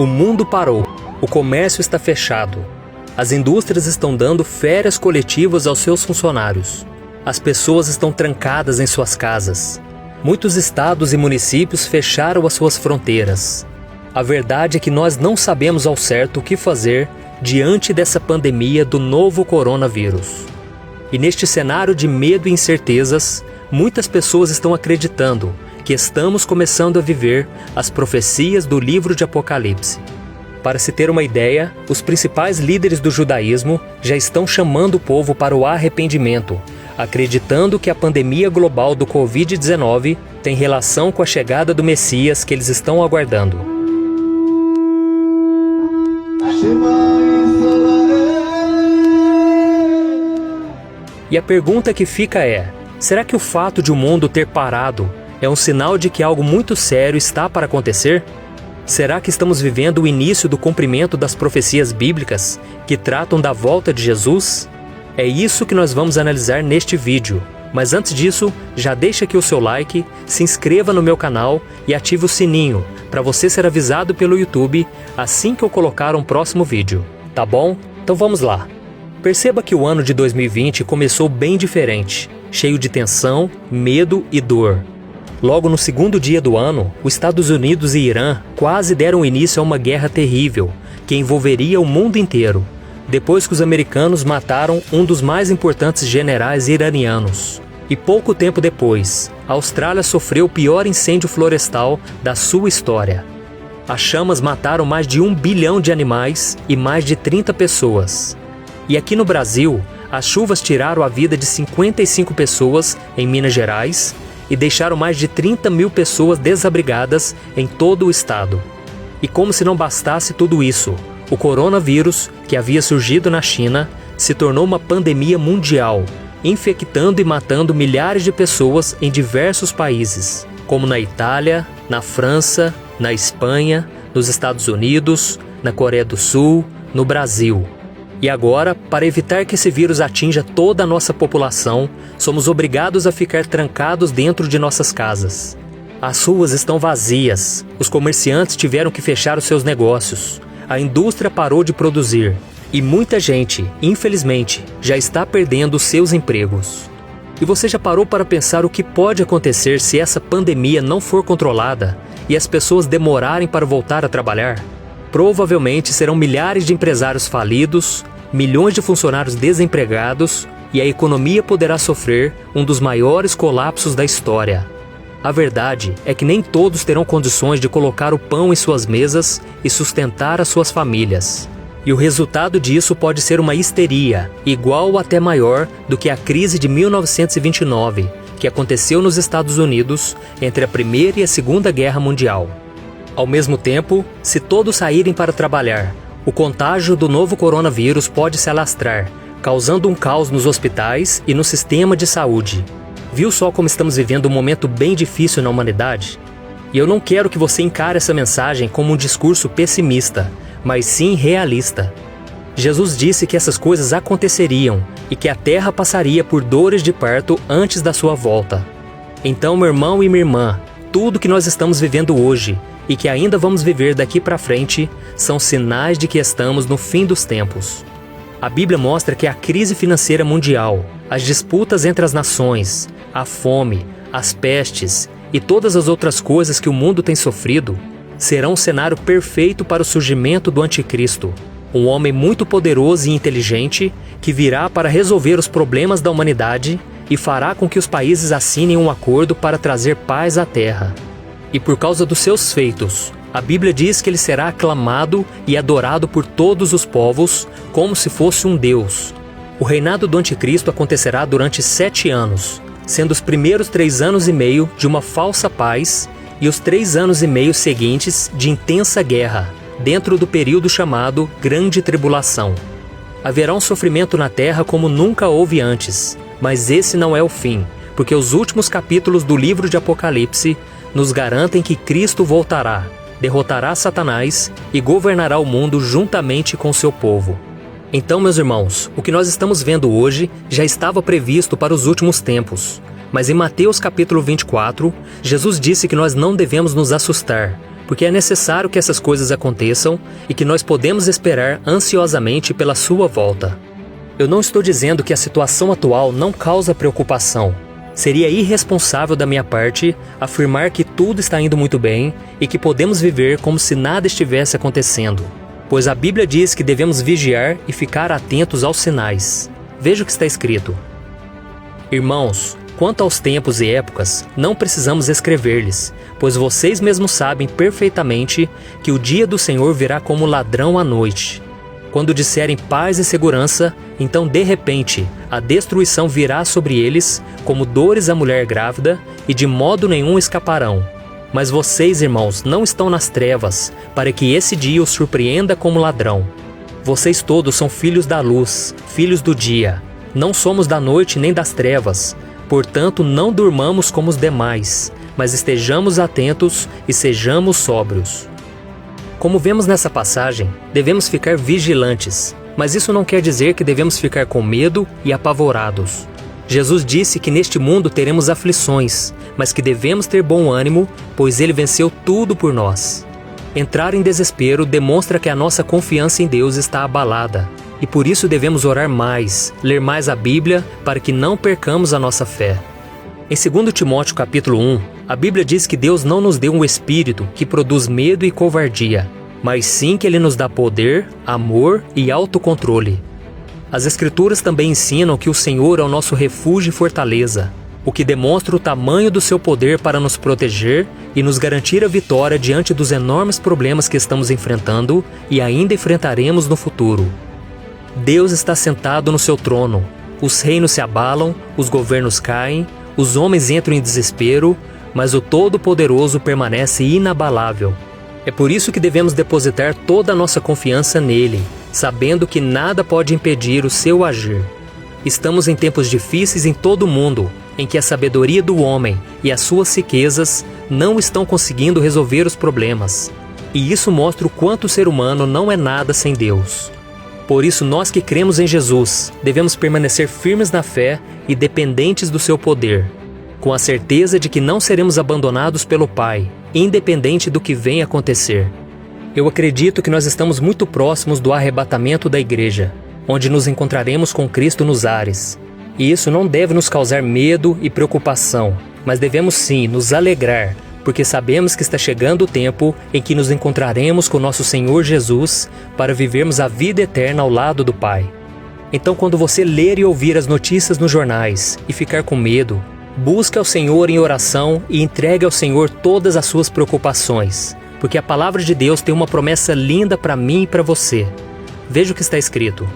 O mundo parou, o comércio está fechado, as indústrias estão dando férias coletivas aos seus funcionários, as pessoas estão trancadas em suas casas, muitos estados e municípios fecharam as suas fronteiras. A verdade é que nós não sabemos ao certo o que fazer diante dessa pandemia do novo coronavírus. E neste cenário de medo e incertezas, muitas pessoas estão acreditando que estamos começando a viver as profecias do livro de Apocalipse. Para se ter uma ideia, os principais líderes do judaísmo já estão chamando o povo para o arrependimento, acreditando que a pandemia global do Covid-19 tem relação com a chegada do Messias que eles estão aguardando. E a pergunta que fica é: será que o fato de o mundo ter parado é um sinal de que algo muito sério está para acontecer? Será que estamos vivendo o início do cumprimento das profecias bíblicas que tratam da volta de Jesus? É isso que nós vamos analisar neste vídeo. Mas antes disso, já deixa aqui o seu like, se inscreva no meu canal e ative o sininho para você ser avisado pelo YouTube assim que eu colocar um próximo vídeo. Tá bom? Então vamos lá. Perceba que o ano de 2020 começou bem diferente, cheio de tensão, medo e dor. Logo no segundo dia do ano, os Estados Unidos e Irã quase deram início a uma guerra terrível, que envolveria o mundo inteiro, depois que os americanos mataram um dos mais importantes generais iranianos. E pouco tempo depois, a Austrália sofreu o pior incêndio florestal da sua história. As chamas mataram mais de 1 bilhão de animais e mais de 30 pessoas. E aqui no Brasil, as chuvas tiraram a vida de 55 pessoas em Minas Gerais e deixaram mais de 30 mil pessoas desabrigadas em todo o estado. E como se não bastasse tudo isso, o coronavírus, que havia surgido na China, se tornou uma pandemia mundial, infectando e matando milhares de pessoas em diversos países, como na Itália, na França, na Espanha, nos Estados Unidos, na Coreia do Sul, no Brasil. E agora, para evitar que esse vírus atinja toda a nossa população, somos obrigados a ficar trancados dentro de nossas casas. As ruas estão vazias, os comerciantes tiveram que fechar os seus negócios, a indústria parou de produzir e muita gente, infelizmente, já está perdendo seus empregos. E você já parou para pensar o que pode acontecer se essa pandemia não for controlada e as pessoas demorarem para voltar a trabalhar? Provavelmente serão milhares de empresários falidos, milhões de funcionários desempregados e a economia poderá sofrer um dos maiores colapsos da história. A verdade é que nem todos terão condições de colocar o pão em suas mesas e sustentar as suas famílias. E o resultado disso pode ser uma histeria, igual ou até maior do que a crise de 1929, que aconteceu nos Estados Unidos entre a Primeira e a Segunda Guerra Mundial. Ao mesmo tempo, se todos saírem para trabalhar, o contágio do novo coronavírus pode se alastrar, causando um caos nos hospitais e no sistema de saúde. Viu só como estamos vivendo um momento bem difícil na humanidade? E eu não quero que você encare essa mensagem como um discurso pessimista, mas sim realista. Jesus disse que essas coisas aconteceriam e que a terra passaria por dores de parto antes da sua volta. Então, meu irmão e minha irmã, tudo que nós estamos vivendo hoje e que ainda vamos viver daqui para frente são sinais de que estamos no fim dos tempos. A Bíblia mostra que a crise financeira mundial, as disputas entre as nações, a fome, as pestes e todas as outras coisas que o mundo tem sofrido serão um cenário perfeito para o surgimento do Anticristo, um homem muito poderoso e inteligente que virá para resolver os problemas da humanidade e fará com que os países assinem um acordo para trazer paz à terra. E por causa dos seus feitos, a Bíblia diz que ele será aclamado e adorado por todos os povos como se fosse um Deus. O reinado do Anticristo acontecerá durante 7 anos, sendo os primeiros 3 anos e meio de uma falsa paz e os 3 anos e meio seguintes de intensa guerra, dentro do período chamado Grande Tribulação. Haverá um sofrimento na terra como nunca houve antes, mas esse não é o fim, porque os últimos capítulos do livro de Apocalipse nos garantem que Cristo voltará, derrotará Satanás e governará o mundo juntamente com seu povo. Então, meus irmãos, o que nós estamos vendo hoje já estava previsto para os últimos tempos. Mas em Mateus capítulo 24, Jesus disse que nós não devemos nos assustar, porque é necessário que essas coisas aconteçam e que nós podemos esperar ansiosamente pela sua volta. Eu não estou dizendo que a situação atual não causa preocupação. Seria irresponsável da minha parte afirmar que tudo está indo muito bem e que podemos viver como se nada estivesse acontecendo, pois a Bíblia diz que devemos vigiar e ficar atentos aos sinais. Veja o que está escrito. Irmãos, quanto aos tempos e épocas, não precisamos escrever-lhes, pois vocês mesmos sabem perfeitamente que o dia do Senhor virá como ladrão à noite. Quando disserem paz e segurança, então de repente a destruição virá sobre eles como dores à mulher grávida e de modo nenhum escaparão. Mas vocês, irmãos, não estão nas trevas, para que esse dia os surpreenda como ladrão. Vocês todos são filhos da luz, filhos do dia. Não somos da noite nem das trevas. Portanto, não durmamos como os demais, mas estejamos atentos e sejamos sóbrios. Como vemos nessa passagem, devemos ficar vigilantes, mas isso não quer dizer que devemos ficar com medo e apavorados. Jesus disse que neste mundo teremos aflições, mas que devemos ter bom ânimo, pois Ele venceu tudo por nós. Entrar em desespero demonstra que a nossa confiança em Deus está abalada, e por isso devemos orar mais, ler mais a Bíblia, para que não percamos a nossa fé. Em 2 Timóteo capítulo 1, a Bíblia diz que Deus não nos deu um espírito que produz medo e covardia, mas sim que Ele nos dá poder, amor e autocontrole. As Escrituras também ensinam que o Senhor é o nosso refúgio e fortaleza, o que demonstra o tamanho do seu poder para nos proteger e nos garantir a vitória diante dos enormes problemas que estamos enfrentando e ainda enfrentaremos no futuro. Deus está sentado no seu trono, os reinos se abalam, os governos caem, os homens entram em desespero, mas o Todo-Poderoso permanece inabalável. É por isso que devemos depositar toda a nossa confiança nele, sabendo que nada pode impedir o seu agir. Estamos em tempos difíceis em todo o mundo, em que a sabedoria do homem e as suas riquezas não estão conseguindo resolver os problemas. E isso mostra o quanto o ser humano não é nada sem Deus. Por isso, nós que cremos em Jesus, devemos permanecer firmes na fé e dependentes do seu poder, com a certeza de que não seremos abandonados pelo Pai, independente do que venha acontecer. Eu acredito que nós estamos muito próximos do arrebatamento da igreja, onde nos encontraremos com Cristo nos ares. E isso não deve nos causar medo e preocupação, mas devemos sim nos alegrar, porque sabemos que está chegando o tempo em que nos encontraremos com nosso Senhor Jesus para vivermos a vida eterna ao lado do Pai. Então, quando você ler e ouvir as notícias nos jornais e ficar com medo, busque ao Senhor em oração e entregue ao Senhor todas as suas preocupações, porque a palavra de Deus tem uma promessa linda para mim e para você. Veja o que está escrito.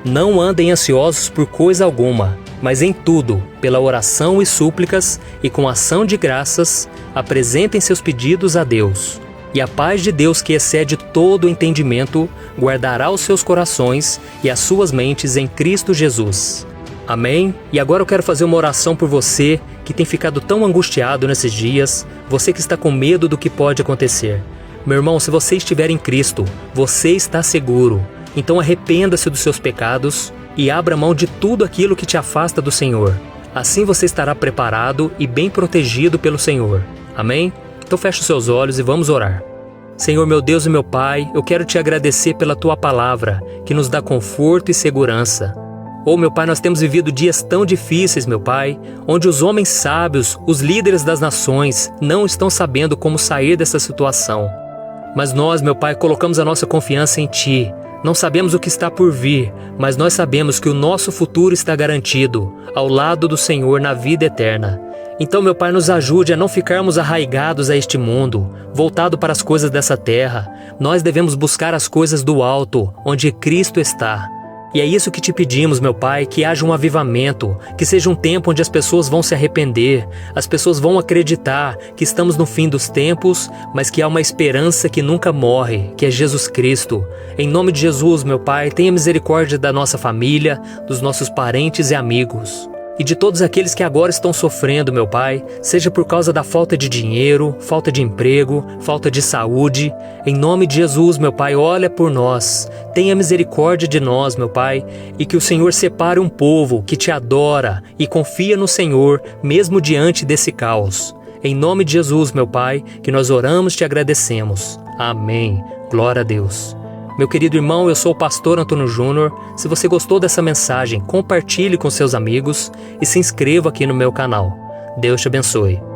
Não andem ansiosos por coisa alguma, mas em tudo, pela oração e súplicas e com ação de graças, apresentem seus pedidos a Deus. E a paz de Deus, que excede todo o entendimento, guardará os seus corações e as suas mentes em Cristo Jesus. Amém? E agora eu quero fazer uma oração por você que tem ficado tão angustiado nesses dias, você que está com medo do que pode acontecer. Meu irmão, se você estiver em Cristo, você está seguro. Então arrependa-se dos seus pecados e abra mão de tudo aquilo que te afasta do Senhor. Assim você estará preparado e bem protegido pelo Senhor. Amém? Então feche os seus olhos e vamos orar. Senhor, meu Deus e meu Pai, eu quero te agradecer pela Tua palavra, que nos dá conforto e segurança. Oh, meu Pai, nós temos vivido dias tão difíceis, meu Pai, onde os homens sábios, os líderes das nações, não estão sabendo como sair dessa situação. Mas nós, meu Pai, colocamos a nossa confiança em Ti. Não sabemos o que está por vir, mas nós sabemos que o nosso futuro está garantido, ao lado do Senhor na vida eterna. Então, meu Pai, nos ajude a não ficarmos arraigados a este mundo, voltado para as coisas dessa terra. Nós devemos buscar as coisas do alto, onde Cristo está. E é isso que te pedimos, meu Pai, que haja um avivamento, que seja um tempo onde as pessoas vão se arrepender, as pessoas vão acreditar que estamos no fim dos tempos, mas que há uma esperança que nunca morre, que é Jesus Cristo. Em nome de Jesus, meu Pai, tenha misericórdia da nossa família, dos nossos parentes e amigos. E de todos aqueles que agora estão sofrendo, meu Pai, seja por causa da falta de dinheiro, falta de emprego, falta de saúde. Em nome de Jesus, meu Pai, olha por nós. Tenha misericórdia de nós, meu Pai, e que o Senhor separe um povo que te adora e confia no Senhor, mesmo diante desse caos. Em nome de Jesus, meu Pai, que nós oramos e te agradecemos. Amém. Glória a Deus. Meu querido irmão, eu sou o pastor Antônio Júnior. Se você gostou dessa mensagem, compartilhe com seus amigos e se inscreva aqui no meu canal. Deus te abençoe.